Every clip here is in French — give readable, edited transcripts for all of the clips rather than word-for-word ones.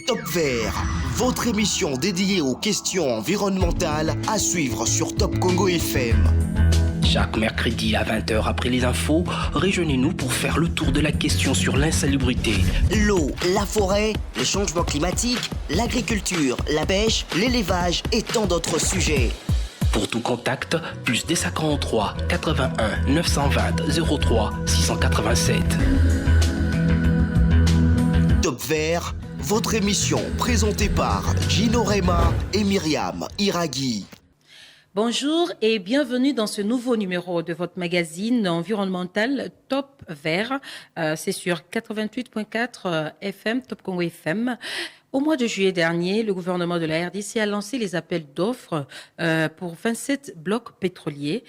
Top Vert, votre émission dédiée aux questions environnementales à suivre sur Top Congo FM. Chaque mercredi à 20h après les infos, rejoignez-nous pour faire le tour de la question sur l'insalubrité. L'eau, la forêt, le changement climatique, l'agriculture, la pêche, l'élevage et tant d'autres sujets. Pour tout contact, plus des 43 81 920 03 687. Top Vert, votre émission présentée par Gino Rema et Myriam Iraghi. Bonjour et bienvenue dans ce nouveau numéro de votre magazine environnemental Top Vert. C'est sur 88.4 FM, Top Congo FM. Au mois de juillet dernier, le gouvernement de la RDC a lancé les appels d'offres pour 27 blocs pétroliers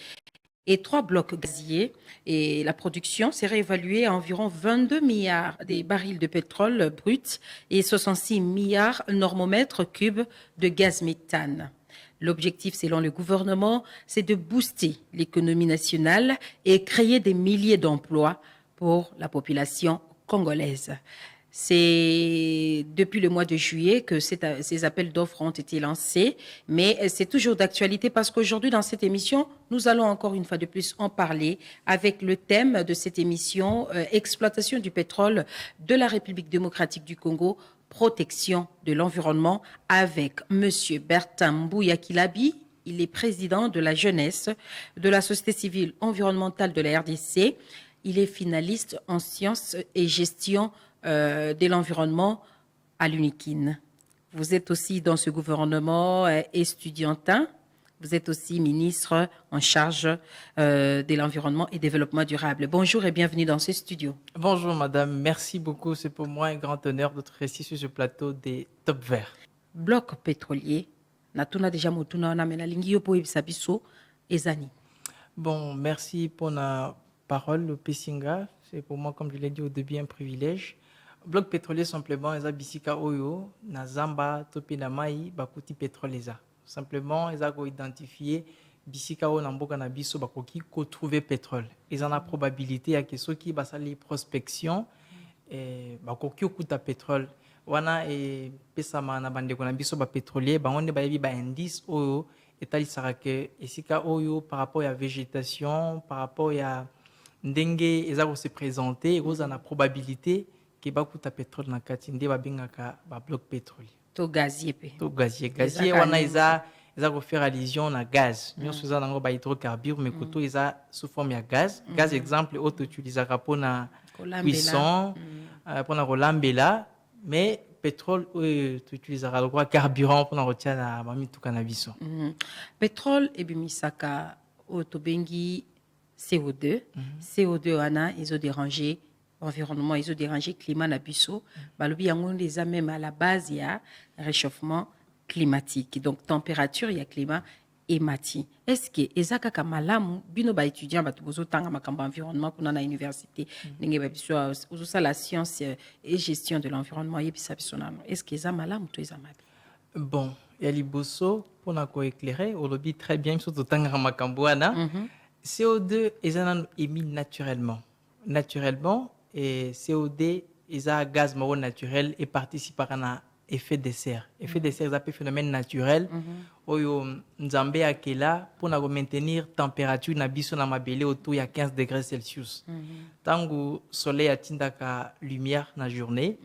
et 3 blocs gaziers. Et la production serait évaluée à environ 22 milliards des barils de pétrole brut et 66 milliards normomètres cubes de gaz méthane. L'objectif, selon le gouvernement, c'est de booster l'économie nationale et créer des milliers d'emplois pour la population congolaise. C'est depuis le mois de juillet que ces appels d'offres ont été lancés, mais c'est toujours d'actualité parce qu'aujourd'hui, dans cette émission, nous allons encore une fois de plus en parler avec le thème de cette émission, exploitation du pétrole de la République démocratique du Congo, protection de l'environnement, avec M. Bertin Mbouya-Kilabi. Il est président de la jeunesse de la société civile environnementale de la RDC. Il est finaliste en sciences et gestion de l'environnement à l'UNIKIN. Vous êtes aussi dans ce gouvernement estudiantin. Vous êtes aussi ministre en charge de l'environnement et développement durable. Bonjour et bienvenue dans ce studio. Bonjour madame, merci beaucoup. C'est pour moi un grand honneur d'être ici sur ce plateau des Top Verts. Bloc pétrolier, natuna déjà motuna na menalingi yopo ibisabiso ezani. Bon, merci pour la parole, le Pessinga. C'est pour moi, comme je l'ai dit au début, un privilège. Bloc pétrolier, simplement, ils ont bisika oyo, na zamba, topi na mai, bakuti pétrole eza. Simplement, ils ont identifié bisika oyo na mboka na biso bakoki ko trouver pétrole. Ils ont la probabilité à que ceux qui basali prospection bakoki okuta pétrole. Wana pesama na bandeko na biso ba pétrolier, bangonde bayebi ba indice oyo etali sarake esika oyo par rapport à végétation, par rapport à ndenge ezako se présenter, ils ont la probabilité que bakuta pétrole na kati nde babengaka ba bloc pétrolier. To gazier pe. To gazier. Gazier wana eza ko faire allusion na gaz. Nous faisons nango ba hydrocarbures mais koto eza sous forme ya gaz. Gaz exemple auto utilisaka pona cuisson, pona rolambela, mais pétrole tu utiliseras le quoi carburant pona rotia na mamituka na biso. Pétrole ebimisaka otobengi CO2. CO2 wana ils ont dérangé environnement, ils ont dérangé climat na biso, balobi yango les même à la base il y a réchauffement climatique. Donc température, il y a climat et mati. Est-ce que ezaka kamalamu bino ba étudiant ba tobozo tanga makamba environnement kuna na université ndenge ba biso ozo ça la science et gestion de l'environnement yebisa biso nano. Est-ce que eza malamu to eza mabe? Bon, ya liboso pour na ko éclairer, on lobby très bien surtout tanga makambo wana. CO2 ezana émis naturellement. Et CO2 est un gaz marron naturel et participe à un effet de serre. Effet de serre, c'est un phénomène naturel. Oyo nzambe akela pour maintenir température na biso na mabele autour ya 15 degrés Celsius. Tango soleil atindaka lumière na journée,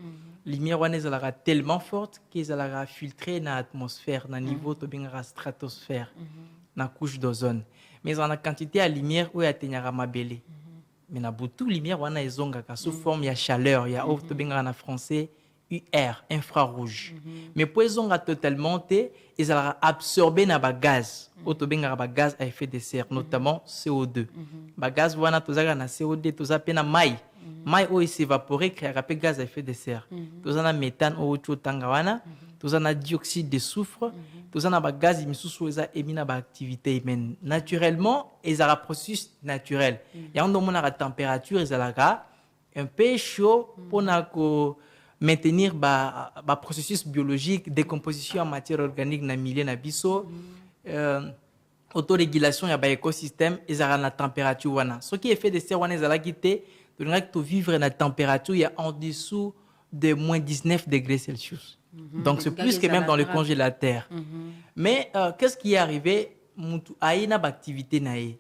lumière wana ezalaka tellement forte qu'ezalaka filtrer na atmosphère na niveau to bengaka stratosphère na couche d'ozone. Mais en a quantité à lumière oyo atenyaka mabele. Mais na butu lumière wana ezongaka sous forme ya chaleur ya auto benga en français UR infrarouge. Mais pour ezonga totalement ils ont absorbé na ba gaz auto benga ba gaz à effet de serre notamment CO2. Ba gaz wana tozaka na CO2 toza pe na mai o s'évaporer créer pe gaz à effet de serre. Toza na méthane o tanga wana toza na dioxyde de soufre toza na ba gaz misusu eza émis na ba activité humaine naturellement ezala processus naturel ya ndo mona la température ezalaka un peu chaud pour maintenir ba processus biologique décomposition en matière organique na milieu na biso autorégulation ya ba écosystème ezala na température wana ce qui est fait de serre wana ezala kité de vivre na température ya en dessous de moins 19 degrés Celsius. Donc, c'est plus que même dans le congélateur. Mais qu'est-ce qui est arrivé? Il y a une activité, il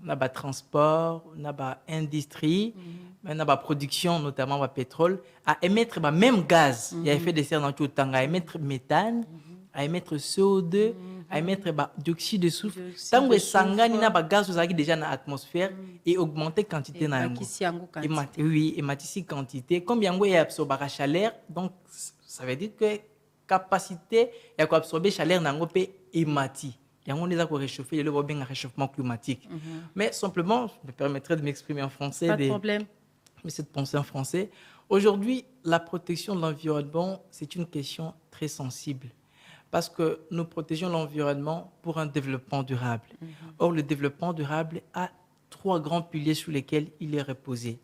y a transport, il y a industrie, il y a production, notamment le pétrole, à émettre même gaz. Il y a effet de serre dans tout le temps, à émettre méthane, à émettre CO2, à émettre dioxyde de soufre. Tant que sangani na gaz vous avez déjà dans l'atmosphère et augmenter quantité na oui, et matisi quantité. Combien vous absorber la chaleur, donc ça veut dire que capacité à absorber chaleur na ngopé émati. Il y a un réchauffer le réchauffement climatique. Mais simplement, je me permettrai de m'exprimer en français. Pas de problème. Mais cette pensée en français. Aujourd'hui, la protection de l'environnement, c'est une question très sensible. Parce que nous protégeons l'environnement pour un développement durable. Or, le développement durable a 3 grands piliers sur lesquels il est reposé.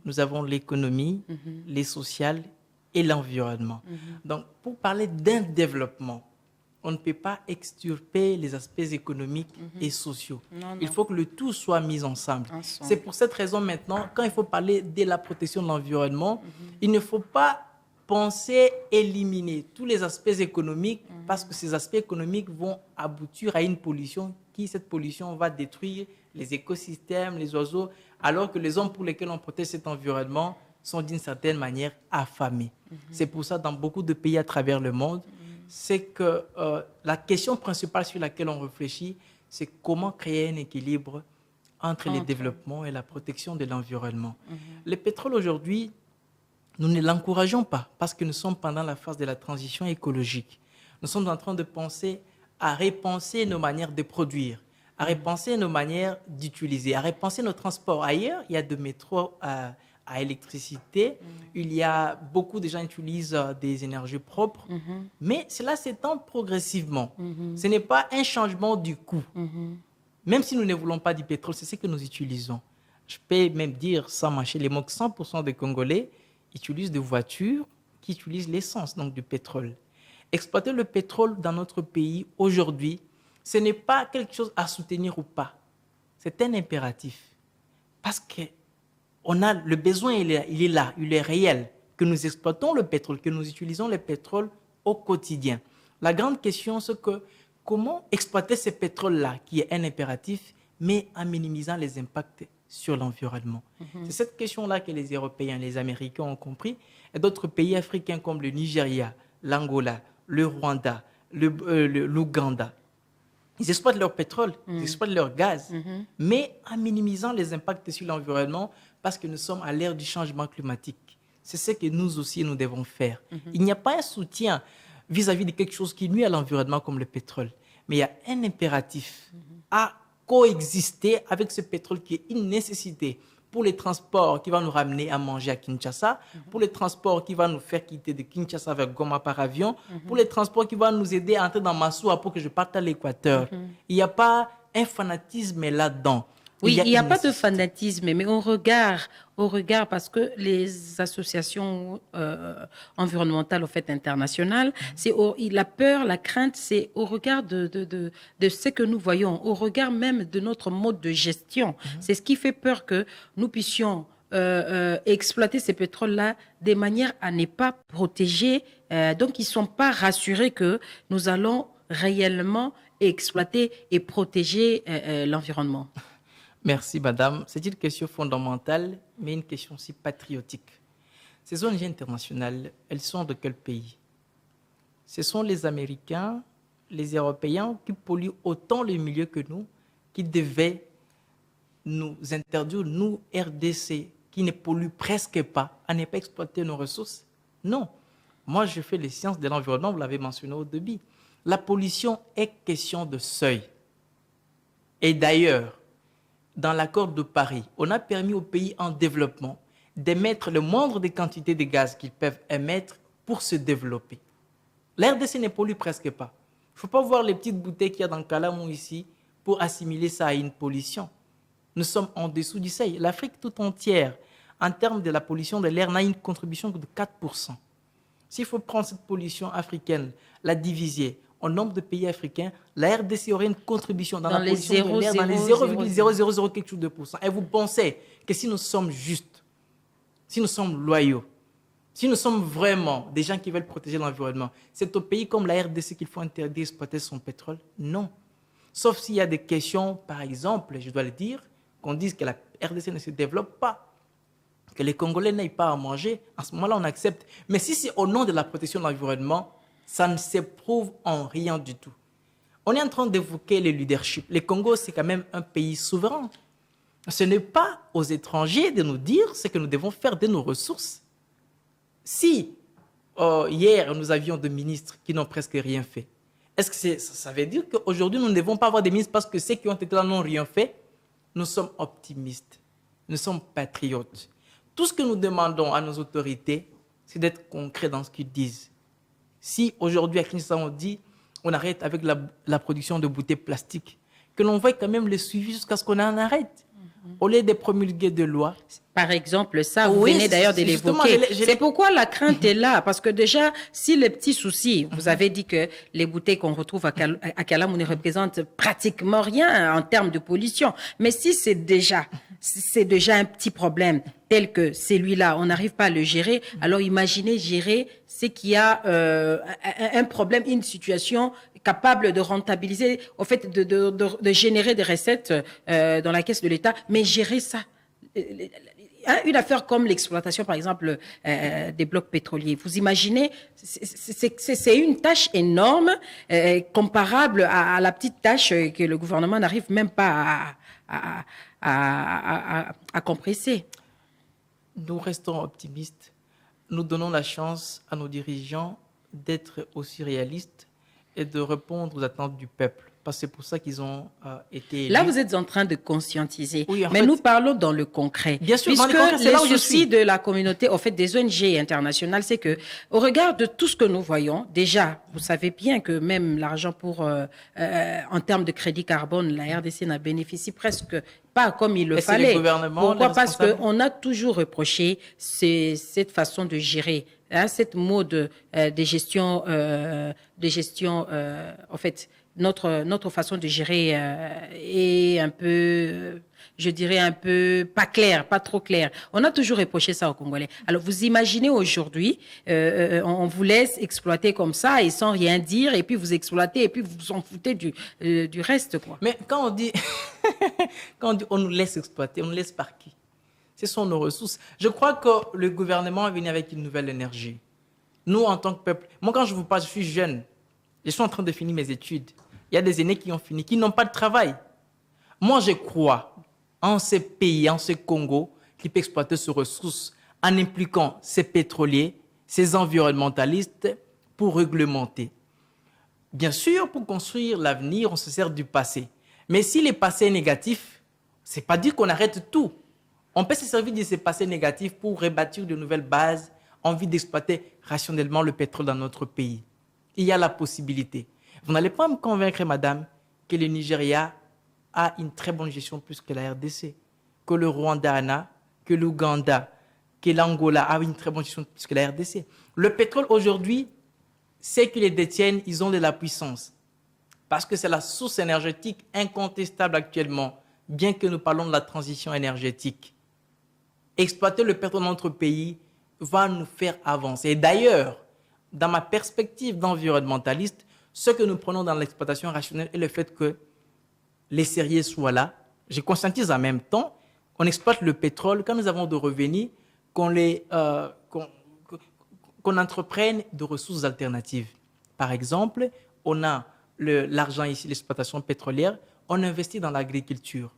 Nous avons l'économie, les sociales et l'environnement. Donc, pour parler d'un développement, on ne peut pas extirper les aspects économiques et sociaux. Il faut que le tout soit mis ensemble. C'est pour cette raison maintenant, quand il faut parler de la protection de l'environnement, il ne faut pas penser éliminer tous les aspects économiques parce que ces aspects économiques vont aboutir à une pollution cette pollution va détruire les écosystèmes, les oiseaux, alors que les hommes pour lesquels on protège cet environnement sont d'une certaine manière affamés. C'est pour ça dans beaucoup de pays à travers le monde, c'est que la question principale sur laquelle on réfléchit, c'est comment créer un équilibre entre le développement et la protection de l'environnement. Le pétrole aujourd'hui, nous ne l'encourageons pas parce que nous sommes pendant la phase de la transition écologique. Nous sommes en train de penser à repenser nos manières de produire, à repenser nos manières d'utiliser, à repenser nos transports. Ailleurs, il y a des métros à électricité. Il y a beaucoup de gens qui utilisent des énergies propres, mais cela s'étend progressivement. Ce n'est pas un changement du coût. Même si nous ne voulons pas du pétrole, c'est ce que nous utilisons. Je peux même dire, sans mâcher les mots, que 100% des Congolais utilisent des voitures qui utilisent l'essence, donc du pétrole. Exploiter le pétrole dans notre pays aujourd'hui, ce n'est pas quelque chose à soutenir ou pas. C'est un impératif. Parce que le besoin, il est là, il est réel, que nous exploitons le pétrole, que nous utilisons le pétrole au quotidien. La grande question, c'est que comment exploiter ce pétrole-là, qui est un impératif, mais en minimisant les impacts sur l'environnement. C'est cette question-là que les Européens, les Américains ont compris, et d'autres pays africains comme le Nigeria, l'Angola, le Rwanda, l'Ouganda. Ils exploitent leur pétrole, ils exploitent leur gaz, mais en minimisant les impacts sur l'environnement parce que nous sommes à l'ère du changement climatique. C'est ce que nous aussi, nous devons faire. Il n'y a pas un soutien vis-à-vis de quelque chose qui nuit à l'environnement comme le pétrole, mais il y a un impératif à coexister avec ce pétrole qui est une nécessité pour les transports qui vont nous ramener à manger à Kinshasa, pour les transports qui vont nous faire quitter de Kinshasa vers Goma par avion, pour les transports qui vont nous aider à entrer dans Massoua pour que je parte à l'Équateur. Il n'y a pas un fanatisme là-dedans. Oui, il n'y a pas de fanatisme, mais au regard, parce que les associations environnementales au fait internationales, la peur, la crainte, c'est au regard de ce que nous voyons, au regard même de notre mode de gestion. C'est ce qui fait peur que nous puissions exploiter ces pétroles-là de manière à ne pas protéger. Donc, ils ne sont pas rassurés que nous allons réellement exploiter et protéger l'environnement. Merci, madame. C'est une question fondamentale, mais une question aussi patriotique. Ces ONG internationales, elles sont de quel pays? Ce sont les Américains, les Européens qui polluent autant le milieu que nous, qui devaient nous interdire, nous, RDC, qui ne polluent presque pas, à ne pas exploiter nos ressources? Non. Moi, je fais les sciences de l'environnement, vous l'avez mentionné au début. La pollution est question de seuil. Et d'ailleurs, dans l'accord de Paris, on a permis aux pays en développement d'émettre le moindre des quantités de gaz qu'ils peuvent émettre pour se développer. La RDC ne pollue presque pas. Il ne faut pas voir les petites bouteilles qu'il y a dans le Calamou ici pour assimiler ça à une pollution. Nous sommes en dessous du seuil. L'Afrique tout entière, en termes de la pollution de l'air, n'a une contribution de 4%. S'il faut prendre cette pollution africaine, la diviser au nombre de pays africains, la RDC aurait une contribution dans la pollution de l'air dans les 0,000 quelque chose de %. Et vous pensez que si nous sommes justes, si nous sommes loyaux, Si nous sommes vraiment des gens qui veulent protéger l'environnement, c'est au pays comme la RDC qu'il faut interdire d'exploiter son pétrole? Non. Sauf s'il y a des questions, par exemple, je dois le dire, qu'on dise que la RDC ne se développe pas, que les Congolais n'aient pas à manger, à ce moment-là, on accepte. Mais si c'est au nom de la protection de l'environnement, ça ne s'éprouve en rien du tout. On est en train d'évoquer le leadership. Le Congo, c'est quand même un pays souverain. Ce n'est pas aux étrangers de nous dire ce que nous devons faire de nos ressources. Si hier, nous avions des ministres qui n'ont presque rien fait, est-ce que ça veut dire qu'aujourd'hui, nous ne devons pas avoir des ministres parce que ceux qui ont été là n'ont rien fait? Nous sommes optimistes, nous sommes patriotes. Tout ce que nous demandons à nos autorités, c'est d'être concrets dans ce qu'ils disent. Si aujourd'hui, à Kinshasa, on dit on arrête avec la production de bouteilles plastiques, que l'on voit quand même le suivi jusqu'à ce qu'on en arrête. Au lieu de promulguer des lois. Par exemple, ça, vous venez d'ailleurs de l'évoquer. C'est pourquoi la crainte est là. Parce que déjà, si les petits soucis, vous avez dit que les bouteilles qu'on retrouve à Kalamu ne représentent pratiquement rien en termes de pollution. Mais si c'est déjà un petit problème tel que celui-là, on n'arrive pas à le gérer, alors imaginez gérer ce qui a un problème, une situation capable de rentabiliser, au fait de générer des recettes dans la caisse de l'État, mais gérer ça. Une affaire comme l'exploitation, par exemple, des blocs pétroliers. Vous imaginez, c'est une tâche énorme, comparable à la petite tâche que le gouvernement n'arrive même pas à compresser. Nous restons optimistes. Nous donnons la chance à nos dirigeants d'être aussi réalistes et de répondre aux attentes du peuple. Parce que c'est pour ça qu'ils ont été élus. Là, vous êtes en train de conscientiser. Oui, mais nous parlons dans le concret. Bien sûr, puisque dans le concret, c'est là où je souci suis. de la communauté, au fait, des ONG internationales, c'est que, au regard de tout ce que nous voyons, déjà, vous savez bien que même l'argent en termes de crédit carbone, la RDC n'a bénéficié presque pas comme il le fallait. Pourquoi? Parce qu'on a toujours reproché cette façon de gérer, cette mode de gestion, en fait, notre façon de gérer est un peu, je dirais un peu pas claire, pas trop claire. On a toujours reproché ça aux Congolais. Alors vous imaginez aujourd'hui, on vous laisse exploiter comme ça et sans rien dire, et puis vous exploitez, et puis vous vous en foutez du reste, quoi. Mais quand on dit, on nous laisse exploiter, on nous laisse par qui? Ce sont nos ressources. Je crois que le gouvernement est venu avec une nouvelle énergie. Nous, en tant que peuple, moi quand je vous parle, je suis jeune. Je suis en train de finir mes études. Il y a des aînés qui ont fini, qui n'ont pas de travail. Moi, je crois en ces pays, en ce Congo, qui peut exploiter ces ressources en impliquant ces pétroliers, ces environnementalistes pour réglementer. Bien sûr, pour construire l'avenir, on se sert du passé. Mais si le passé est négatif, ce n'est pas dire qu'on arrête tout. On peut se servir de ces passés négatifs pour rebâtir de nouvelles bases, envie d'exploiter rationnellement le pétrole dans notre pays. Il y a la possibilité. Vous n'allez pas me convaincre, madame, que le Nigeria a une très bonne gestion plus que la RDC, que le Rwanda en a, que l'Ouganda, que l'Angola a une très bonne gestion plus que la RDC. Le pétrole aujourd'hui, ceux qui les détiennent, ils ont de la puissance. Parce que c'est la source énergétique incontestable actuellement, bien que nous parlons de la transition énergétique. Exploiter le pétrole dans notre pays va nous faire avancer. Et d'ailleurs, dans ma perspective d'environnementaliste, ce que nous prenons dans l'exploitation rationnelle est le fait que les sérieux soient là. Je conscientise en même temps qu'on exploite le pétrole quand nous avons de revenus, qu'on entreprenne de ressources alternatives. Par exemple, on a l'argent ici, l'exploitation pétrolière, on investit dans l'agriculture.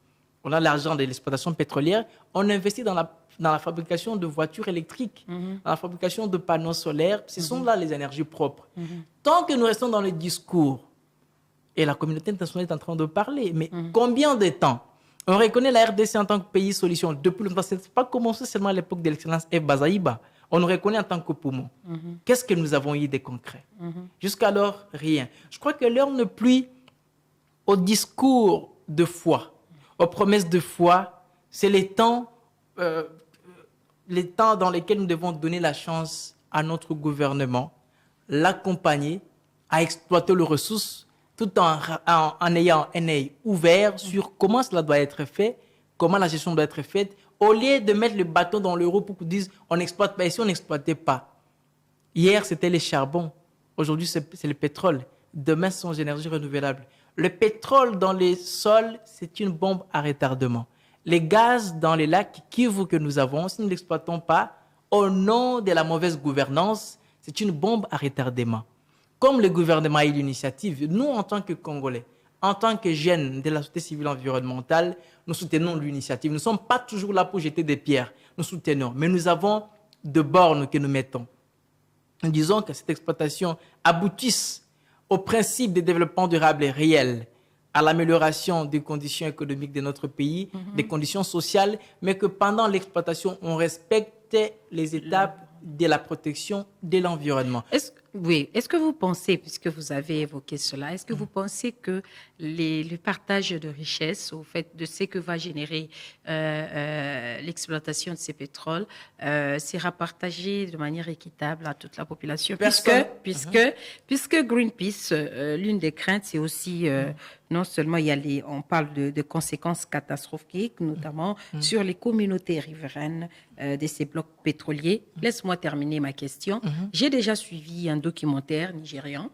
On a l'argent de l'exploitation pétrolière, on investit dans la fabrication de voitures électriques, dans la fabrication de panneaux solaires. Ce sont là les énergies propres. Tant que nous restons dans le discours, et la communauté internationale est en train de parler, mais combien de temps? On reconnaît la RDC en tant que pays solution depuis longtemps. Ce n'est pas commencé seulement à l'époque de l'excellence F. Bazaïba. On nous reconnaît en tant que poumon. Qu'est-ce que nous avons eu de concret? Jusqu'alors, rien. Je crois que l'heure n'est plus au discours de foi, aux promesses de foi. C'est les temps dans lesquels nous devons donner la chance à notre gouvernement, l'accompagner à exploiter les ressources tout en ayant un œil ouvert sur comment cela doit être fait, comment la gestion doit être faite, Au lieu de mettre le bâton dans le roue pour qu'on dise on n'exploite pas ici, on n'exploitait pas. Hier, c'était les charbons. Aujourd'hui, c'est le pétrole. Demain, ce sont les énergies renouvelables. Le pétrole dans les sols, c'est une bombe à retardement. Les gaz dans les lacs Kivu que nous avons, si nous ne l'exploitons pas, au nom de la mauvaise gouvernance, c'est une bombe à retardement. Comme le gouvernement a eu l'initiative, nous, en tant que Congolais, en tant que jeunes de la société civile environnementale, nous soutenons l'initiative. Nous ne sommes pas toujours là pour jeter des pierres. Nous soutenons. Mais nous avons de bornes que nous mettons. Nous disons que cette exploitation aboutisse au principe de développement durable et réel, à l'amélioration des conditions économiques de notre pays, des conditions sociales, mais que pendant l'exploitation, on respecte les étapes de la protection de l'environnement. Est-ce que vous pensez, puisque vous avez évoqué cela, est-ce que vous pensez que le partage de richesses, au fait de ce que va générer l'exploitation de ces pétroles, sera partagé de manière équitable à toute la population? Puisque Greenpeace, l'une des craintes, c'est aussi, non seulement on parle de conséquences catastrophiques, notamment sur les communautés riveraines de ces blocs pétroliers. Laisse-moi terminer ma question. J'ai déjà suivi un documentaire nigérian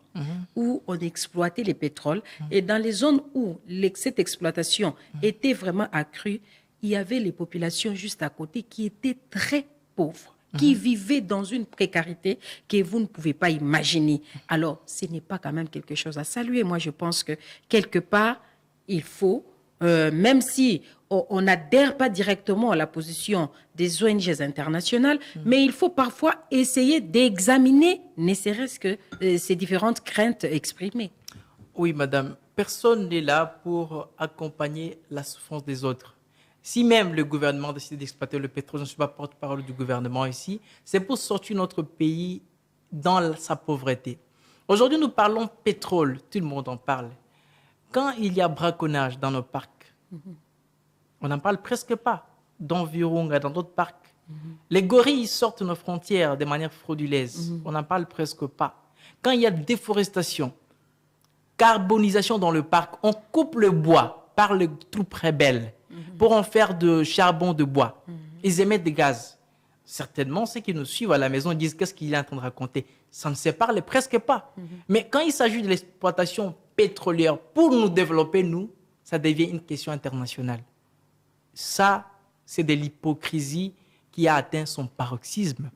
où on exploitait les pétroles et dans les zones où cette exploitation était vraiment accrue, il y avait les populations juste à côté qui étaient très pauvres, qui vivaient dans une précarité que vous ne pouvez pas imaginer. Alors, ce n'est pas quand même quelque chose à saluer. Moi, je pense que quelque part, il faut, même si on n'adhère pas directement à la position des ONG internationales, mais il faut parfois essayer d'examiner, ne serait-ce que ces différentes craintes exprimées. Oui, madame. Personne n'est là pour accompagner la souffrance des autres. Si même le gouvernement décide d'exploiter le pétrole, je ne suis pas porte-parole du gouvernement ici, c'est pour sortir notre pays dans sa pauvreté. Aujourd'hui, nous parlons pétrole, tout le monde en parle. Quand il y a braconnage dans nos parcs, on n'en parle presque pas. Dans Virunga, dans d'autres parcs. Les gorilles sortent de nos frontières de manière frauduleuse. On n'en parle presque pas. Quand il y a déforestation, carbonisation dans le parc, on coupe le bois par les troupes rebelles pour en faire de charbon de bois. Ils émettent des gaz. Certainement, ceux qui nous suivent à la maison disent qu'est-ce qu'il est en train de raconter. Ça ne se parle presque pas. Mais quand il s'agit de l'exploitation pétrolière pour nous développer, nous, ça devient une question internationale. Ça, c'est de l'hypocrisie qui a atteint son paroxysme.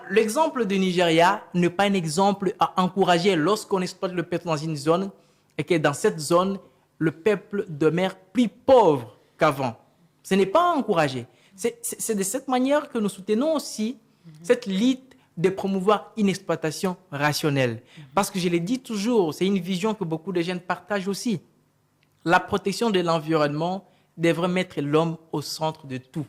L'exemple du Nigeria n'est pas un exemple à encourager lorsqu'on exploite le pétrole dans une zone et que dans cette zone, le peuple demeure plus pauvre qu'avant. Ce n'est pas à encourager. C'est de cette manière que nous soutenons aussi cette lutte de promouvoir une exploitation rationnelle. Parce que je l'ai dit toujours, c'est une vision que beaucoup de jeunes partagent aussi. La protection de l'environnement devrait mettre l'homme au centre de tout.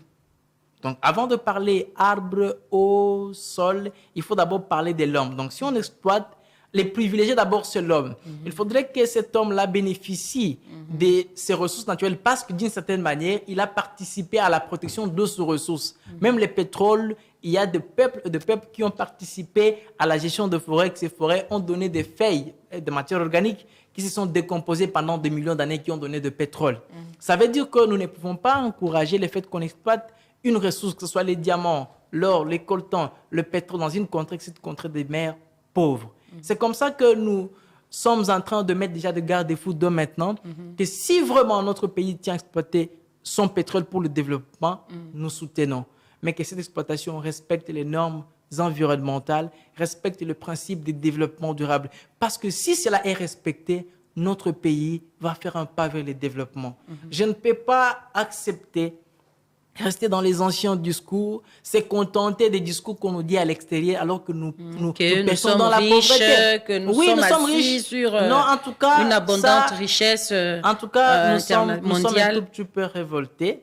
Donc, avant de parler arbre, eau, sol, il faut d'abord parler de l'homme. Donc, si on exploite, les privilégiés d'abord, c'est l'homme. Il faudrait que cet homme-là bénéficie de ses ressources naturelles parce que, d'une certaine manière, il a participé à la protection de ces ressources. Même les pétroles, il y a des peuples qui ont participé à la gestion de forêts, que ces forêts ont donné des feuilles de matière organique qui se sont décomposées pendant des millions d'années, qui ont donné de pétrole. Ça veut dire que nous ne pouvons pas encourager le fait qu'on exploite une ressource, que ce soit les diamants, l'or, les coltans, le pétrole, dans une contrée, que cette contrée des mers pauvres. C'est comme ça que nous sommes en train de mettre déjà des garde-fous de maintenant, que si vraiment notre pays tient à exploiter son pétrole pour le développement, nous soutenons. Mais que cette exploitation respecte les normes environnementales, respecte le principe du développement durable. Parce que si cela est respecté, notre pays va faire un pas vers le développement. Je ne peux pas accepter rester dans les anciens discours, se contenter des discours qu'on nous dit à l'extérieur alors que nous sommes dans la pauvreté. Que nous sommes riches sur une abondante richesse en tout cas, nous sommes un mondiale. tout petit peu révoltés.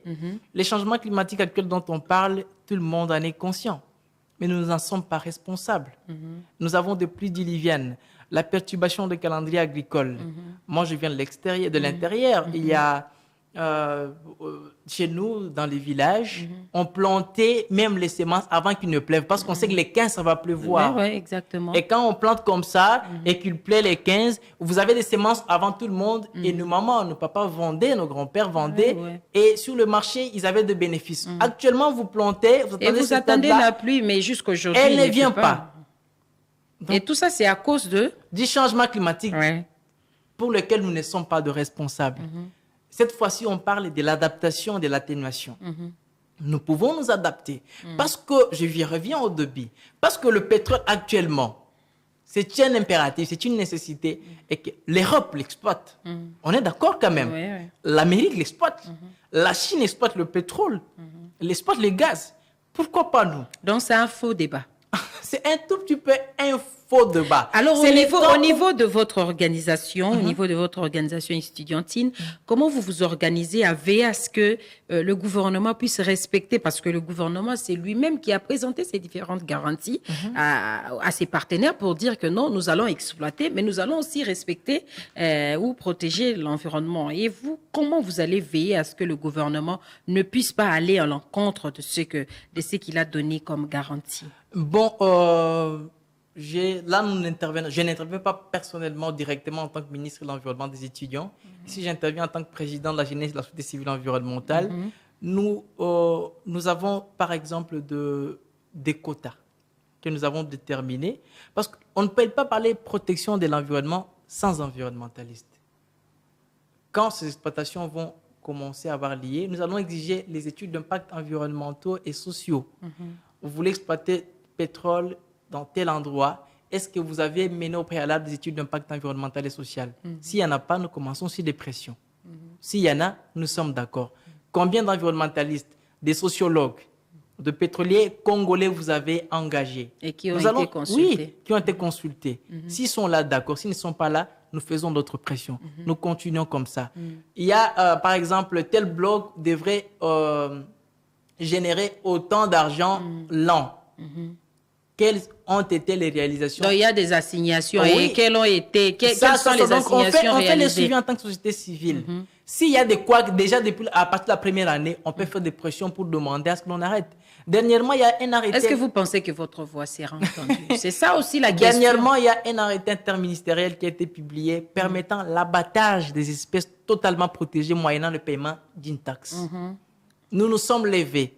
Les changements climatiques actuels dont on parle, tout le monde en est conscient. Mais nous n'en sommes pas responsables. Nous avons des pluies diluviennes, la perturbation des calendriers agricoles. Moi, je viens de l'extérieur, de l'intérieur. Il y a chez nous, dans les villages, on plantait même les semences avant qu'il ne pleuve parce qu'on sait que les 15, ça va pleuvoir. Oui, exactement. Et quand on plante comme ça et qu'il plaît les 15, vous avez des semences avant tout le monde et nos mamans, nos papas vendaient, nos grands-pères vendaient et sur le marché, ils avaient de bénéfices. Actuellement, vous plantez, vous attendez la pluie, mais jusqu'aujourd'hui, elle ne vient pas. Donc, et tout ça, c'est à cause du changement climatique pour lequel nous ne sommes pas de responsables. Cette fois-ci, on parle de l'adaptation, de l'atténuation. Nous pouvons nous adapter parce que, je reviens au début, parce que le pétrole actuellement, c'est un impératif, c'est une nécessité et que l'Europe l'exploite. On est d'accord quand même. L'Amérique l'exploite. La Chine exploite le pétrole. Elle exploite le gaz. Pourquoi pas nous? Donc, c'est un faux débat. C'est un tout petit peu un faux débat. Alors, au niveau de votre organisation, au niveau de votre organisation estudiantine, comment vous vous organisez à veiller à ce que le gouvernement puisse respecter, parce que le gouvernement, c'est lui-même qui a présenté ces différentes garanties à ses partenaires pour dire que non, nous allons exploiter, mais nous allons aussi respecter ou protéger l'environnement. Et vous, comment vous allez veiller à ce que le gouvernement ne puisse pas aller à l'encontre de ce qu'il a donné comme garantie? Bon, là, je n'interviens pas personnellement directement en tant que ministre de l'Environnement des étudiants. Ici, j'interviens en tant que président de la jeunesse de la société civile environnementale. Nous avons, par exemple, des quotas que nous avons déterminés parce qu'on ne peut pas parler de protection de l'environnement sans environnementalistes. Quand ces exploitations vont commencer à avoir lié, nous allons exiger les études d'impact environnementaux et sociaux. Vous voulez exploiter pétrole dans tel endroit, est-ce que vous avez mené au préalable des études d'impact environnemental et social? S'il n'y en a pas, nous commençons sur des pressions. S'il y en a, nous sommes d'accord. Combien d'environnementalistes, des sociologues, de pétroliers congolais vous avez engagés? Et qui ont été consultés. Oui, qui ont été consultés. S'ils sont là, d'accord. S'ils ne sont pas là, nous faisons d'autres pressions. Nous continuons comme ça. Il y a, par exemple, tel bloc devrait générer autant d'argent l'an. Quelles ont été les réalisations? Donc, il y a des assignations. Et quelles sont les assignations réalisées? On fait le suivi en tant que société civile. S'il y a des couacs, déjà à partir de la première année, on peut faire des pressions pour demander à ce que l'on arrête. Dernièrement, il y a un arrêté... Est-ce que vous pensez que votre voix s'est entendue? C'est ça aussi la question. Dernièrement, il y a un arrêté interministériel qui a été publié permettant l'abattage des espèces totalement protégées moyennant le paiement d'une taxe. Nous nous sommes levés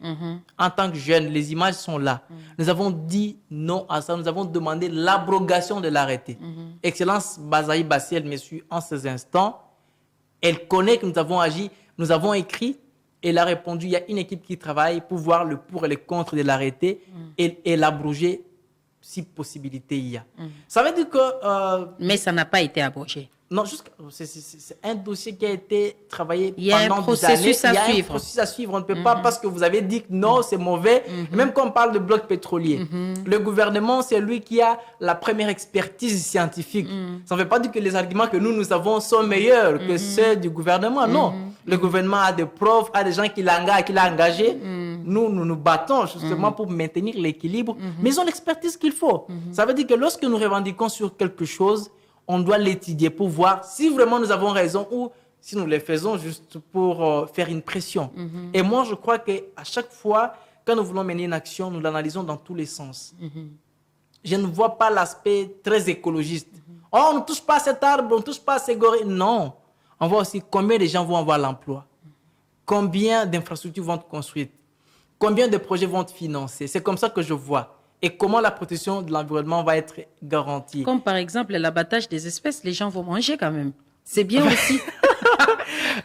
en tant que jeunes, les images sont là. Nous avons dit non à ça, nous avons demandé l'abrogation de l'arrêté. Excellence Bazaï Bassi, elle me suit en ces instants. Elle connaît que nous avons agi, nous avons écrit, elle a répondu, il y a une équipe qui travaille pour voir le pour et le contre de l'arrêté et l'abroger si possibilité il y a. Ça veut dire que... Mais ça n'a pas été abrogé. Non, c'est un dossier qui a été travaillé pendant des années. Il y a un processus à suivre. On ne peut pas parce que vous avez dit que non, c'est mauvais. Même quand on parle de bloc pétrolier, le gouvernement, c'est lui qui a la première expertise scientifique. Ça ne veut pas dire que les arguments que nous avons sont meilleurs que ceux du gouvernement. Non. Le gouvernement a des preuves, a des gens qui l'ont engagé. Nous nous battons justement pour maintenir l'équilibre. Mais ils ont l'expertise qu'il faut. Ça veut dire que lorsque nous revendiquons sur quelque chose, on doit l'étudier pour voir si vraiment nous avons raison ou si nous le faisons juste pour faire une pression. Et moi, je crois qu'à chaque fois, quand nous voulons mener une action, nous l'analysons dans tous les sens. Je ne vois pas l'aspect très écologiste. Oh, on ne touche pas à cet arbre, on ne touche pas à ces gorilles. Non. On voit aussi combien de gens vont avoir l'emploi. Combien d'infrastructures vont être construites. Combien de projets vont être financés. C'est comme ça que je vois. Et comment la protection de l'environnement va être garantie. Comme par exemple l'abattage des espèces, les gens vont manger quand même. C'est bien aussi.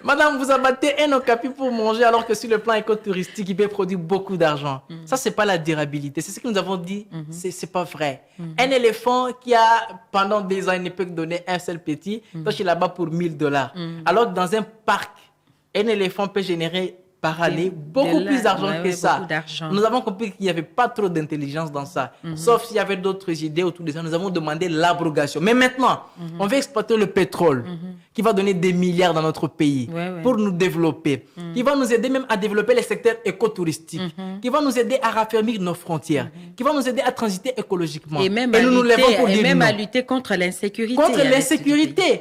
Madame, vous abattez un okapi pour manger alors que sur le plan écotouristique, il peut produire beaucoup d'argent. Ça, c'est pas la durabilité. C'est ce que nous avons dit. C'est pas vrai. Un éléphant qui a, pendant des ans, ne peut que donner un seul petit, toi, je suis là-bas pour $1000. Alors que dans un parc, un éléphant peut générer par année beaucoup plus d'argent que ça. Nous avons compris qu'il n'y avait pas trop d'intelligence dans ça. Sauf s'il y avait d'autres idées autour de ça. Nous avons demandé l'abrogation. Mais maintenant, on veut exploiter le pétrole qui va donner des milliards dans notre pays pour nous développer, qui va nous aider même à développer les secteurs écotouristiques, qui va nous aider à raffermir nos frontières, qui va nous aider à transiter écologiquement. Et même, à lutter contre l'insécurité. Contre l'insécurité.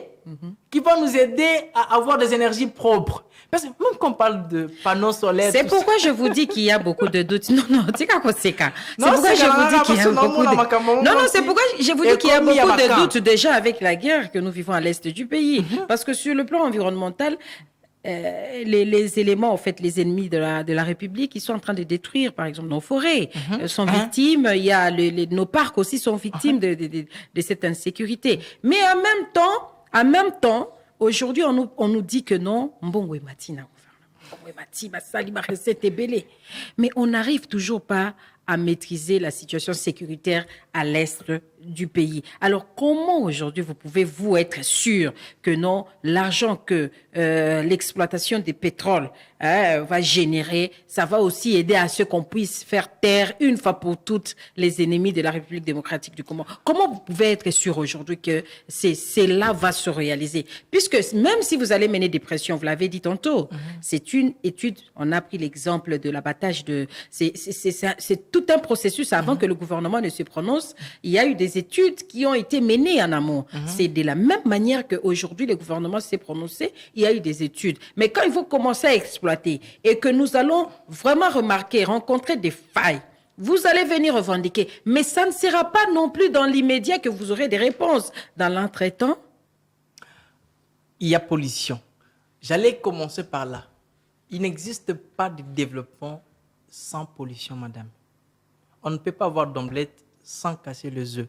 Qui va nous aider à avoir des énergies propres. Parce que même quand on parle de panneaux solaires... C'est tout pourquoi je vous dis qu'il y a beaucoup de doutes. Non, c'est quoi c'est ça. C'est Non, pourquoi c'est je vous dis qu'il y a parce que beaucoup de... Non, c'est pourquoi je vous dis qu'il y a beaucoup de doutes déjà avec la guerre que nous vivons à l'est du pays. Parce que sur le plan environnemental, les éléments, en fait, les ennemis de la République, ils sont en train de détruire, par exemple, nos forêts, sont victimes. Il y a nos parcs aussi sont victimes de cette insécurité. Mais en même temps, aujourd'hui, on nous dit que non, Mbongwe Matina, mais on n'arrive toujours pas à maîtriser la situation sécuritaire à l'est du pays. Alors, comment aujourd'hui vous pouvez vous être sûr que non, l'argent que l'exploitation des pétroles va générer, ça va aussi aider à ce qu'on puisse faire taire une fois pour toutes les ennemis de la République démocratique du Congo? Comment vous pouvez être sûr aujourd'hui que cela va se réaliser? Puisque même si vous allez mener des pressions, vous l'avez dit tantôt, c'est une étude, on a pris l'exemple de l'abattage de... C'est tout un processus avant que le gouvernement ne se prononce. Il y a eu des études qui ont été menées en amont. C'est de la même manière qu'aujourd'hui le gouvernement s'est prononcé, il y a eu des études. Mais quand il faut commencer à exploiter et que nous allons vraiment remarquer, rencontrer des failles, vous allez venir revendiquer. Mais ça ne sera pas non plus dans l'immédiat que vous aurez des réponses. Dans l'entretemps, il y a pollution. J'allais commencer par là. Il n'existe pas de développement sans pollution, madame. On ne peut pas avoir d'omelette sans casser les œufs.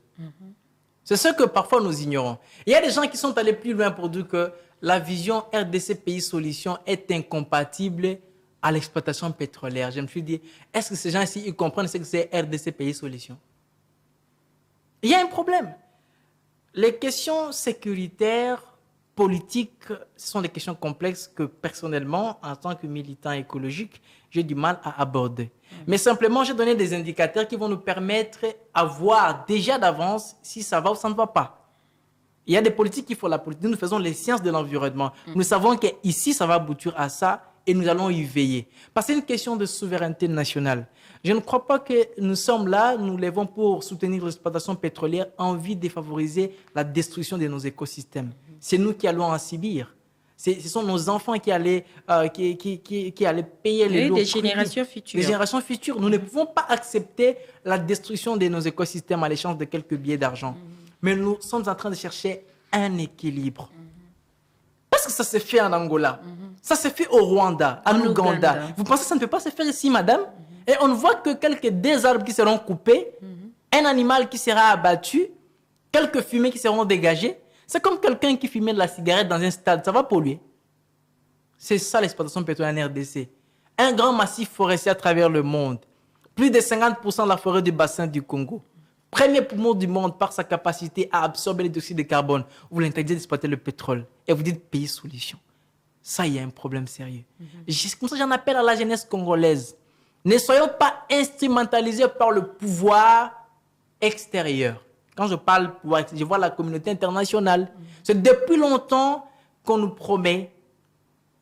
C'est ce que parfois nous ignorons. Il y a des gens qui sont allés plus loin pour dire que la vision RDC Pays Solutions est incompatible à l'exploitation pétrolière. Je me suis dit, est-ce que ces gens-ci ils comprennent ce que c'est RDC Pays Solutions? Il y a un problème. Les questions sécuritaires, politiques, ce sont des questions complexes que personnellement, en tant que militant écologique, j'ai du mal à aborder. Mais simplement, j'ai donné des indicateurs qui vont nous permettre à voir déjà d'avance si ça va ou ça ne va pas. Il y a des politiques qui font la politique. Nous faisons les sciences de l'environnement. Nous savons qu'ici, ça va aboutir à ça et nous allons y veiller. Parce que c'est une question de souveraineté nationale. Je ne crois pas que nous sommes là, nous lèvons pour soutenir l'exploitation pétrolière, envie de défavoriser la destruction de nos écosystèmes. C'est nous qui allons en subir. Ce sont nos enfants qui allaient payer les lots. Des générations futures. Des générations futures. Nous ne pouvons pas accepter la destruction de nos écosystèmes à l'échange de quelques billets d'argent. Mais nous sommes en train de chercher un équilibre. Parce que ça se fait en Angola, ça se fait au Rwanda, en Ouganda. Vous pensez que ça ne peut pas se faire ici, madame? Et on ne voit que des arbres qui seront coupés, un animal qui sera abattu, quelques fumées qui seront dégagées. C'est comme quelqu'un qui fumait de la cigarette dans un stade, ça va polluer. C'est ça l'exploitation pétrolière en RDC. Un grand massif forestier à travers le monde. Plus de 50% de la forêt du bassin du Congo. Premier poumon du monde par sa capacité à absorber le dioxyde de carbone. Vous l'interdisez d'exploiter le pétrole. Et vous dites pays solution. Ça, il y a un problème sérieux. C'est comme ça que j'en appelle à la jeunesse congolaise. Ne soyons pas instrumentalisés par le pouvoir extérieur. Quand je parle pouvoir extérieur, je vois la communauté internationale. C'est depuis longtemps qu'on nous promet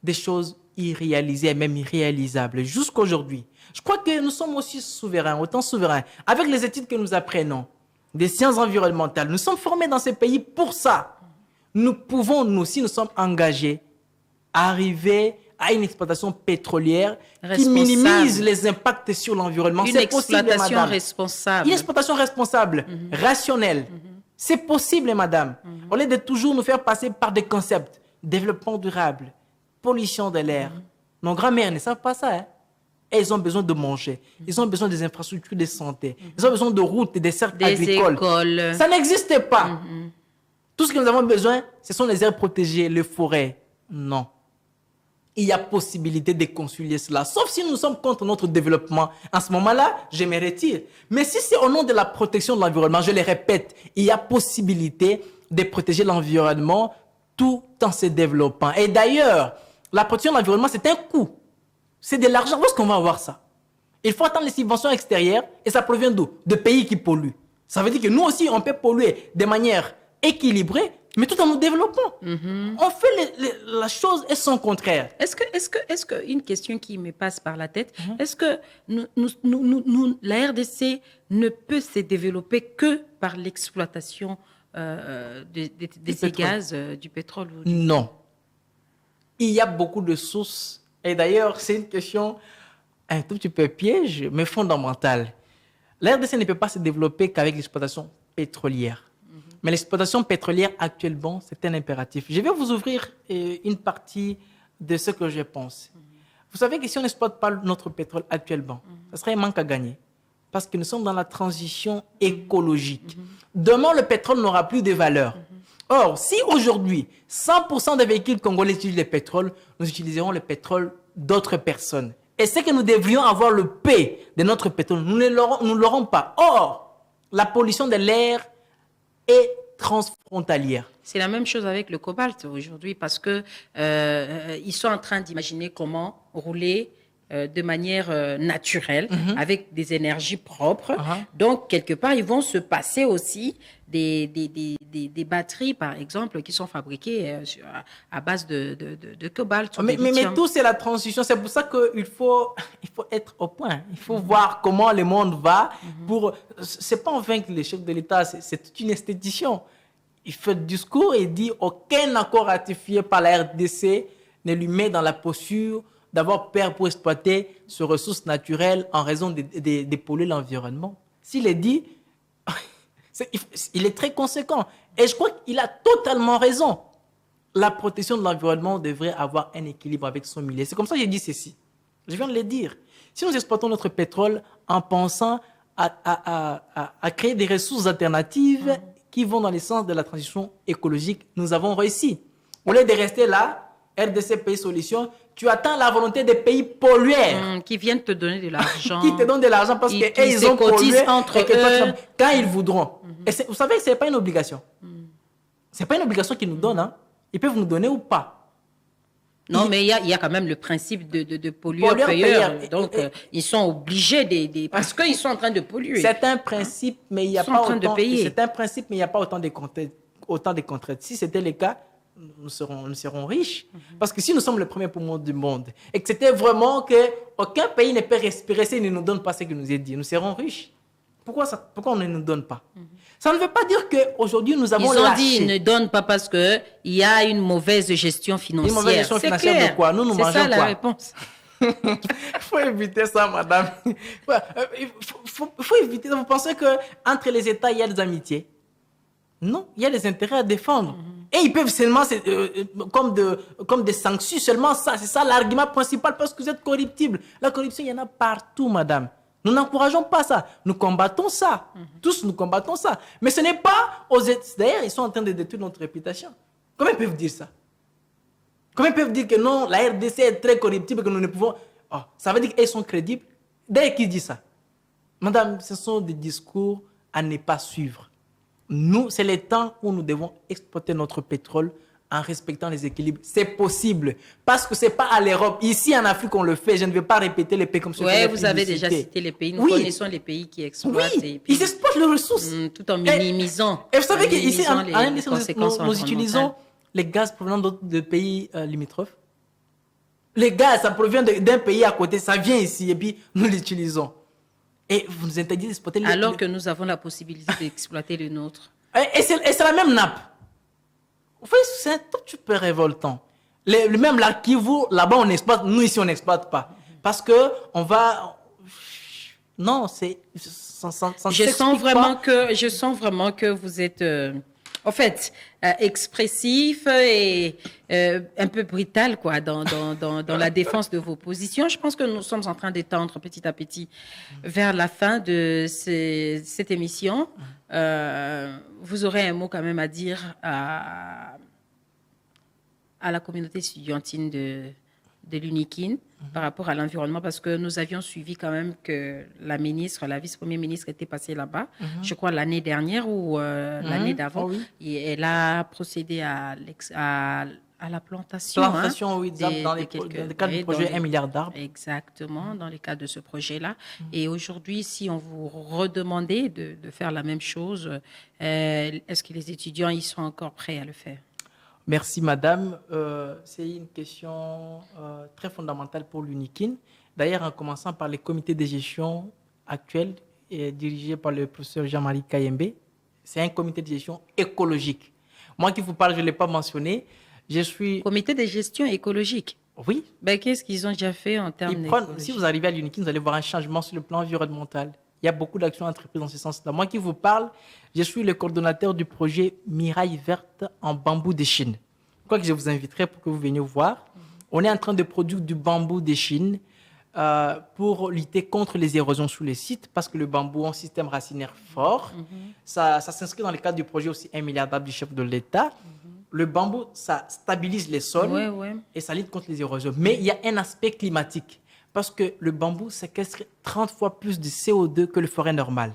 des choses irréalisées, même irréalisables, jusqu'aujourd'hui. Je crois que nous sommes aussi souverains, autant souverains. Avec les études que nous apprenons, des sciences environnementales, nous sommes formés dans ces pays pour ça. Nous pouvons, nous, si nous sommes engagés, arriver à une exploitation pétrolière qui minimise les impacts sur l'environnement. Une exploitation responsable. Une exploitation responsable, rationnelle. C'est possible, madame. Au lieu de toujours nous faire passer par des concepts. Développement durable, pollution de l'air. Nos grands-mères ne savent pas ça. Hein? Et ils ont besoin de manger. Ils ont besoin des infrastructures de santé. Ils ont besoin de routes et des cercles agricoles. Écoles. Ça n'existe pas. Tout ce que nous avons besoin, ce sont les aires protégées, les forêts. Non. Il y a possibilité de concilier cela. Sauf si nous sommes contre notre développement. En ce moment-là, je me retire. Mais si c'est au nom de la protection de l'environnement, je le répète, il y a possibilité de protéger l'environnement tout en se développant. Et d'ailleurs, la protection de l'environnement, c'est un coût. C'est de l'argent. Où est-ce qu'on va avoir ça? Il faut attendre les subventions extérieures. Et ça provient d'où? De pays qui polluent. Ça veut dire que nous aussi, on peut polluer de manière équilibrée, mais tout en nous développant. On fait la chose et son contraire. Est-ce que une question qui me passe par la tête, est-ce que la RDC ne peut se développer que par l'exploitation des gaz, du pétrole? Non. il y a beaucoup de sources. Et d'ailleurs, c'est une question un tout petit peu piège, mais fondamentale. La RDC ne peut pas se développer qu'avec l'exploitation pétrolière. Mais l'exploitation pétrolière, actuellement, c'est un impératif. Je vais vous ouvrir une partie de ce que je pense. Vous savez que si on n'exploite pas notre pétrole actuellement, ça serait un manque à gagner. Parce que nous sommes dans la transition écologique. Demain, le pétrole n'aura plus de valeur. Or, si aujourd'hui, 100% des véhicules congolais utilisent le pétrole, nous utiliserons le pétrole d'autres personnes. Et c'est que nous devrions avoir le paix de notre pétrole. Nous ne l'aurons pas. Or, la pollution de l'air est transfrontalière. C'est la même chose avec le cobalt aujourd'hui parce que ils sont en train d'imaginer comment rouler de manière naturelle avec des énergies propres. Donc, quelque part, ils vont se passer aussi des batteries, par exemple, qui sont fabriquées à base de cobalt. Mais tout, c'est la transition. C'est pour ça qu'il faut être au point. Il faut voir comment le monde va. Ce n'est pas en vain que les chefs de l'État, c'est toute une institution. Il fait le discours et dit aucun accord ratifié par la RDC ne lui met dans la posture d'avoir peur pour exploiter ses ressources naturelles en raison de polluer l'environnement. S'il est dit, il est très conséquent. Et je crois qu'il a totalement raison. La protection de l'environnement devrait avoir un équilibre avec son milieu. C'est comme ça que j'ai dit ceci. Je viens de le dire. Si nous exploitons notre pétrole en pensant à créer des ressources alternatives qui vont dans le sens de la transition écologique, nous avons réussi. Au lieu de rester là, RDC Pays Solutions, tu attends la volonté des pays pollueurs. Qui viennent te donner de l'argent. Qui te donnent de l'argent parce qu'ils ont pollué entre et que eux. Quand ils voudront. Et vous savez que ce n'est pas une obligation. Ce n'est pas une obligation qu'ils nous donnent. Hein. Ils peuvent nous donner ou pas. Non, mais il y a quand même le principe de pollueur-payeur. Donc, ils sont obligés parce qu'ils sont en train de polluer. C'est un principe, mais il n'y a pas autant. C'est un principe, mais il n'y a pas autant de contraintes. Si c'était le cas, nous serons riches. Parce que si nous sommes le premier poumon du monde et que c'était vraiment qu'aucun pays ne peut respirer s'il ne nous donne pas ce qu'il nous est dit, nous serons riches. Pourquoi on ne nous donne pas? Ça ne veut pas dire qu'aujourd'hui nous avons lâché. Ils ont dit qu'ils ne donnent pas parce qu'il y a une mauvaise gestion financière. Une mauvaise gestion financière clair. De quoi? Nous mangeons quoi? C'est ça la réponse. Il faut éviter ça, madame. Il faut éviter. Vous pensez qu'entre les États, il y a des amitiés? Non, il y a des intérêts à défendre. Et ils peuvent seulement, comme des sanctions, seulement ça. C'est ça l'argument principal parce que vous êtes corruptible. La corruption, il y en a partout, madame. Nous n'encourageons pas ça. Nous combattons ça. Tous, nous combattons ça. Mais ce n'est pas aux États. D'ailleurs, ils sont en train de détruire notre réputation. Comment ils peuvent dire ça? Comment ils peuvent dire que non, la RDC est très corruptible et que nous ne pouvons... Oh, ça veut dire qu'ils sont crédibles? D'ailleurs, qui dit ça? Madame, ce sont des discours à ne pas suivre. Nous, c'est le temps où nous devons exploiter notre pétrole en respectant les équilibres. C'est possible. Parce que ce n'est pas à l'Europe. Ici, en Afrique, on le fait. Je ne vais pas répéter les pays comme ça. Oui, vous avez déjà cité les pays. Nous connaissons les pays qui exploitent. Oui, ils exploitent les ressources. Tout en minimisant. Et vous savez qu'ici, en RDC, nous utilisons les gaz provenant de pays limitrophes. Les gaz, ça provient d'un pays à côté. Ça vient ici et puis nous l'utilisons. Et vous nous interdisez d'exploiter alors que nous avons la possibilité d'exploiter le nôtre. Et c'est la même nappe. Vous voyez, c'est un tout petit peu révoltant. Le même lac Kivu, là-bas on exploite, nous ici on n'exploite pas. Parce que on va... Non, c'est... Je sens vraiment que vous êtes... en fait, expressif et un peu brutal quoi, dans la défense de vos positions. Je pense que nous sommes en train d'étendre petit à petit vers la fin de cette émission. Vous aurez un mot quand même à dire à la communauté estudiantine de l'UNIKIN par rapport à l'environnement, parce que nous avions suivi quand même que la vice-première ministre était passée là-bas, je crois l'année dernière ou l'année d'avant, et elle a procédé à la plantation. Oui, dans le cadre du projet 1 milliard d'arbres. Exactement, dans le cadre de ce projet-là. Et aujourd'hui, si on vous redemandait de faire la même chose, est-ce que les étudiants ils sont encore prêts à le faire? Merci, madame. C'est une question très fondamentale pour l'UNIKIN. D'ailleurs, en commençant par les comités de gestion actuels dirigés par le professeur Jean-Marie Kayembe, c'est un comité de gestion écologique. Moi qui vous parle, je ne l'ai pas mentionné. Je suis... Comité de gestion écologique. Oui. Ben, qu'est-ce qu'ils ont déjà fait en termes d'écologie? Si vous arrivez à l'UNIKIN, vous allez voir un changement sur le plan environnemental. Il y a beaucoup d'actions entreprises dans ce sens-là. Moi qui vous parle, je suis le coordonnateur du projet Miraille Verte en bambou de Chine. Je crois que je vous inviterai pour que vous veniez voir. On est en train de produire du bambou de Chine pour lutter contre les érosions sous les sites, parce que le bambou a un système racinaire fort. Ça s'inscrit dans le cadre du projet aussi 1 milliard d'arbres du chef de l'État. Le bambou, ça stabilise les sols et ça lutte contre les érosions. Mais il y a un aspect climatique, parce que le bambou séquestre 30 fois plus de CO2 que le forêt normal.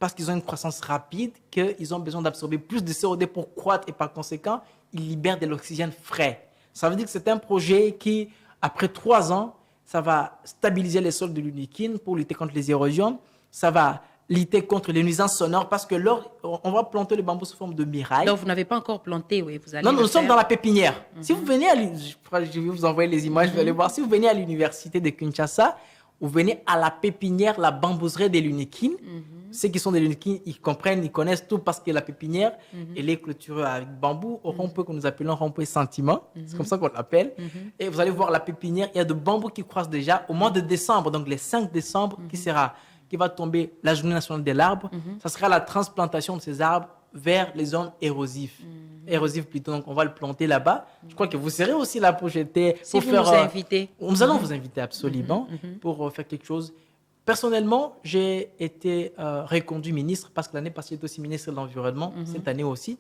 Parce qu'ils ont une croissance rapide, qu'ils ont besoin d'absorber plus de CO2 pour croître et par conséquent, ils libèrent de l'oxygène frais. Ça veut dire que c'est un projet qui, après 3 ans, ça va stabiliser les sols de l'UNIKIN pour lutter contre les érosions. Ça va lutter contre les nuisances sonores parce que on va planter le bambou sous forme de miraille. Donc, vous n'avez pas encore planté, oui. Vous allez non, nous faire. sommes dans la pépinière. Si vous venez je vais vous envoyer les images, vous allez voir. Si vous venez à l'université de Kinshasa, vous venez à la pépinière, la bambouserie de l'UNIKIN. Ceux qui sont de l'UNIKIN, ils comprennent, ils connaissent tout parce que la pépinière, elle est clôturée avec bambou au rond-point que nous appelons rond-point sentiment. C'est comme ça qu'on l'appelle. Et vous allez voir la pépinière, il y a de bambous qui croissent déjà au mois de décembre, donc le 5 décembre, qui va tomber la journée nationale de l'arbre. Ça sera la transplantation de ces arbres vers les zones érosives. Érosives plutôt, donc on va le planter là-bas. Je crois que vous serez aussi là pour jeter. Si vous nous invitez. Nous allons vous inviter absolument pour faire quelque chose. Personnellement, j'ai été reconduit ministre parce que l'année passée, j'étais aussi ministre de l'Environnement, cette année aussi.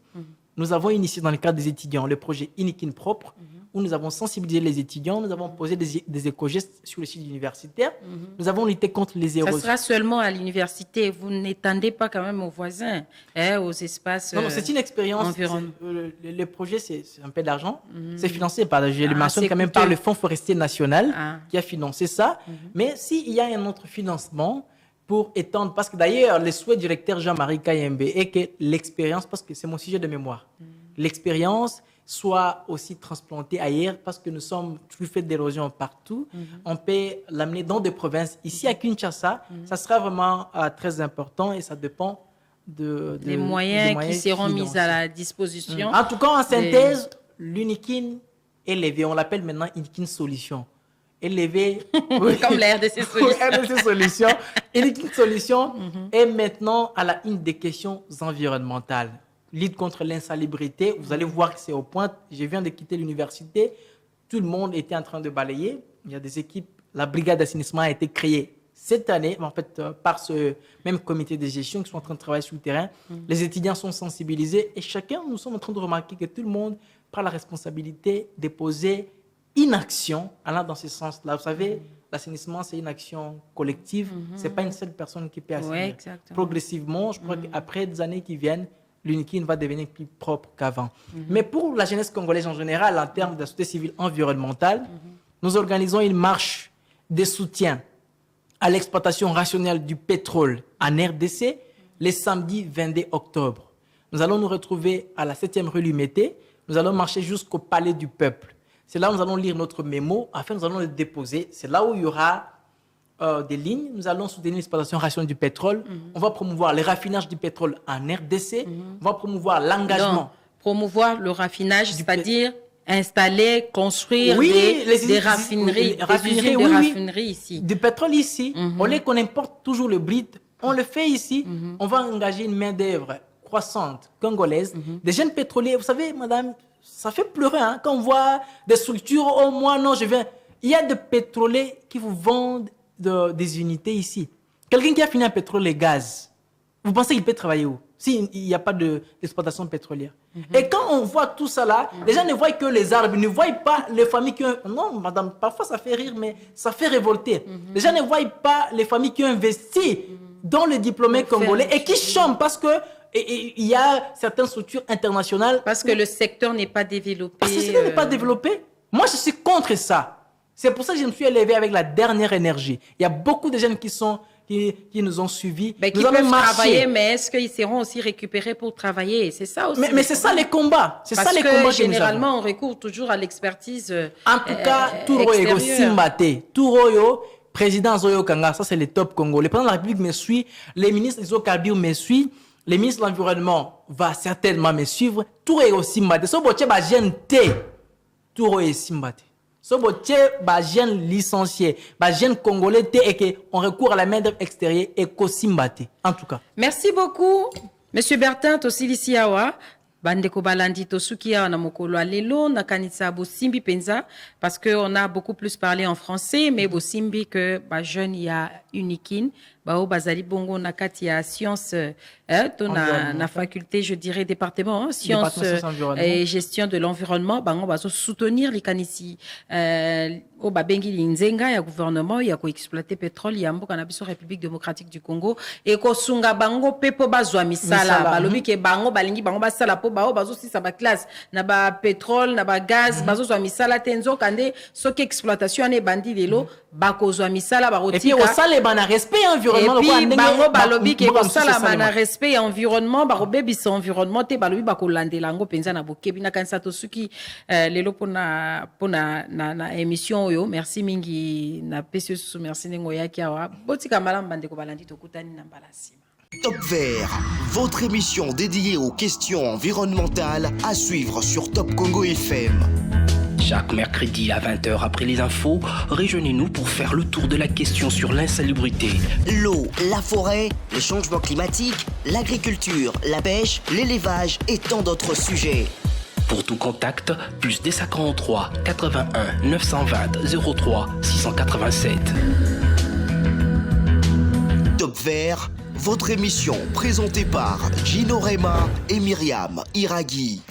Nous avons initié dans le cadre des étudiants le projet UNIKIN propre, où nous avons sensibilisé les étudiants, nous avons posé des éco-gestes sur le site universitaire, nous avons lutté contre les érosions. Ça sera seulement à l'université, vous n'étendez pas quand même aux voisins, aux espaces Non, c'est une expérience. Le projet, c'est un peu d'argent. C'est financé par, je le mentionne quand même, par le Fonds forestier national qui a financé ça. Mais s'il y a un autre financement pour étendre, parce que d'ailleurs, le souhait du directeur Jean-Marie Kayembe est que l'expérience, parce que c'est mon sujet de mémoire, l'expérience soit aussi transplantée ailleurs, parce que nous sommes truffés d'érosion partout. On peut l'amener dans des provinces. Ici, à Kinshasa, ça sera vraiment très important et ça dépend des moyens qui seront mis à la disposition. En tout cas, en synthèse, l'UNIKIN est levé. On l'appelle maintenant UNIKIN Solution. Élevé comme la RDC Solution. RDC Solution. UNIKIN Solution est maintenant à la une des questions environnementales. Lutte contre l'insalubrité. Vous allez voir que c'est au point. Je viens de quitter l'université. Tout le monde était en train de balayer. Il y a des équipes. La brigade d'assainissement a été créée cette année, en fait, par ce même comité de gestion qui sont en train de travailler sur le terrain. Les étudiants sont sensibilisés et chacun, nous sommes en train de remarquer que tout le monde prend la responsabilité de poser une action allant dans ce sens-là. Vous savez, l'assainissement, c'est une action collective. Ce n'est pas une seule personne qui peut assainir. Progressivement, je crois qu'après des années qui viennent, l'UNIKIN va devenir plus propre qu'avant. Mais pour la jeunesse congolaise en général, en termes de la société civile environnementale, nous organisons une marche de soutien à l'exploitation rationnelle du pétrole en RDC le samedi 22 octobre. Nous allons nous retrouver à la 7e rue Lumété. Nous allons marcher jusqu'au Palais du Peuple. C'est là où nous allons lire notre mémo. Enfin, nous allons le déposer. C'est là où il y aura des lignes. Nous allons soutenir l'exploitation rationnelle du pétrole. On va promouvoir le raffinage du pétrole en RDC. On va promouvoir l'engagement. Promouvoir le raffinage, c'est-à-dire installer, construire des raffineries, raffineries ici. Du pétrole ici. Au lieu qu'on importe toujours le brut, on le fait ici. On va engager une main-d'œuvre croissante congolaise. Des jeunes pétroliers, vous savez, madame, ça fait pleurer quand on voit des structures. Oh, moi, non, je viens. Il y a des pétroliers qui vous vendent des unités ici. Quelqu'un qui a fini un pétrole et gaz, vous pensez qu'il peut travailler où? S'il n'y a pas d'exploitation pétrolière. Et quand on voit tout ça là, les gens ne voient que les arbres, ils ne voient pas les familles qui ont... Non, madame, parfois ça fait rire, mais ça fait révolter. Les gens ne voient pas les familles qui ont investi dans les diplômés congolais et qui chantent parce que il y a certaines structures internationales... Parce que le secteur n'est pas développé. Parce que le secteur n'est pas développé. Moi, je suis contre ça. C'est pour ça que je me suis élevé avec la dernière énergie. Il y a beaucoup de jeunes qui nous ont suivis. Qui peuvent travailler, mais est-ce qu'ils seront aussi récupérés pour travailler? C'est ça aussi. Mais c'est ça les combats. C'est ça les combats que généralement, on recourt toujours à l'expertise. En tout cas, Touroyo Simbate, Touroyo, président Zoyo Kanga, ça c'est le top Congo. Le président de la République me suit, les ministres Iso Kabir me suivent, les ministres de l'Environnement va certainement me suivre. Touroyo Simbate, so boche ba gente. touro et simbate. So botier ba jeune licencié, ba jeune congolais te et que on recourt à la main d'œuvre extérieure et ko simbate en tout cas. Merci beaucoup Monsieur Bertin Tosilisiawa. Bandeko balandi tosukia na mokolo alelo na kanisa bosimbi penza parce que on a beaucoup plus parlé en français mais bosimbi que ba jeune ya unikin ba o bazali bongo na kati ya science to na faculté je dirais département sciences et gestion de l'environnement bango bazo soutenir les kanisi o babengi linzenga ya gouvernement ya ko exploiter pétrole ya mboka na biso République démocratique du Congo et ko sunga bango pepo bazwa misala balobi ke bango balingi bango basala po bao bazo si sa ba classe na ba pétrole na ba gaz bazo zwa misala tenzo kande soki exploitation ne bandi lelo bakozwa misala ba rotika et puis au sale bana respect environnement et puis bango balobi ke ko sala mana respect environnement ba robebisa environnement te balobi bakolandela ngo penza na bokebi na kanisa to suki lelo pona na émission oyo merci mingi na pesi sous merci nengo yaki awa botika malam bande ko balandi to kutani na mbalasima. Top Vert, votre émission dédiée aux questions environnementales à suivre sur Top Congo FM. Chaque mercredi à 20h après les infos, rejoignez-nous pour faire le tour de la question sur l'insalubrité. L'eau, la forêt, le changement climatique, l'agriculture, la pêche, l'élevage et tant d'autres sujets. Pour tout contact, plus des 43 81 920 03 687. Top Vert, votre émission présentée par Gino Rema et Myriam Iraghi.